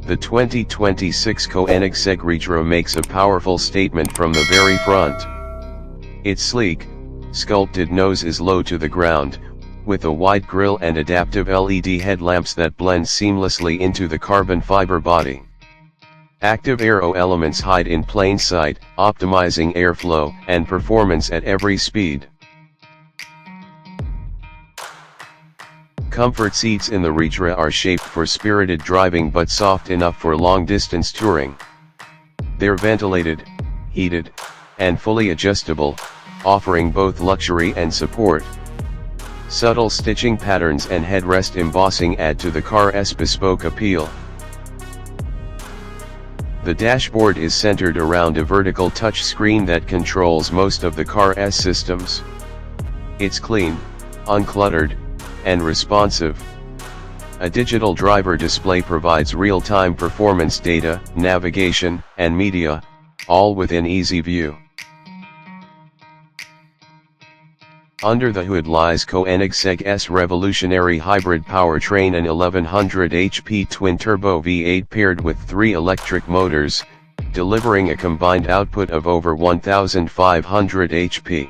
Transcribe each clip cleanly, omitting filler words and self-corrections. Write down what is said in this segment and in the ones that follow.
The 2026 Koenigsegg Regera makes a powerful statement from the very front. Its sleek, sculpted nose is low to the ground, with a wide grille and adaptive LED headlamps that blend seamlessly into the carbon fiber body. Active aero elements hide in plain sight, optimizing airflow and performance at every speed. Comfort seats in the Regera are shaped for spirited driving but soft enough for long-distance touring. They're ventilated, heated, and fully adjustable, offering both luxury and support. Subtle stitching patterns and headrest embossing add to the car's bespoke appeal. The dashboard is centered around a vertical touchscreen that controls most of the car's systems. It's clean, uncluttered, and responsive. A digital driver display provides real-time performance data, navigation, and media, all within easy view. Under the hood lies Koenigsegg's revolutionary hybrid powertrain, an 1100 HP twin-turbo V8 paired with 3 electric motors, delivering a combined output of over 1500 HP.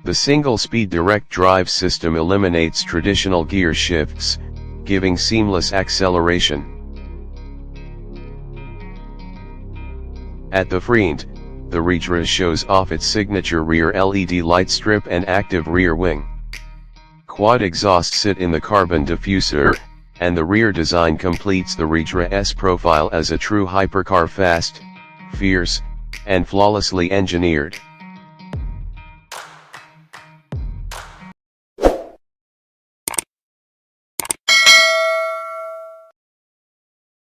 The single-speed direct drive system eliminates traditional gear shifts, giving seamless acceleration. At the front, the Regera shows off its signature rear LED light strip and active rear wing. Quad exhausts sit in the carbon diffuser, and the rear design completes the Regera's profile as a true hypercar, fast, fierce, and flawlessly engineered.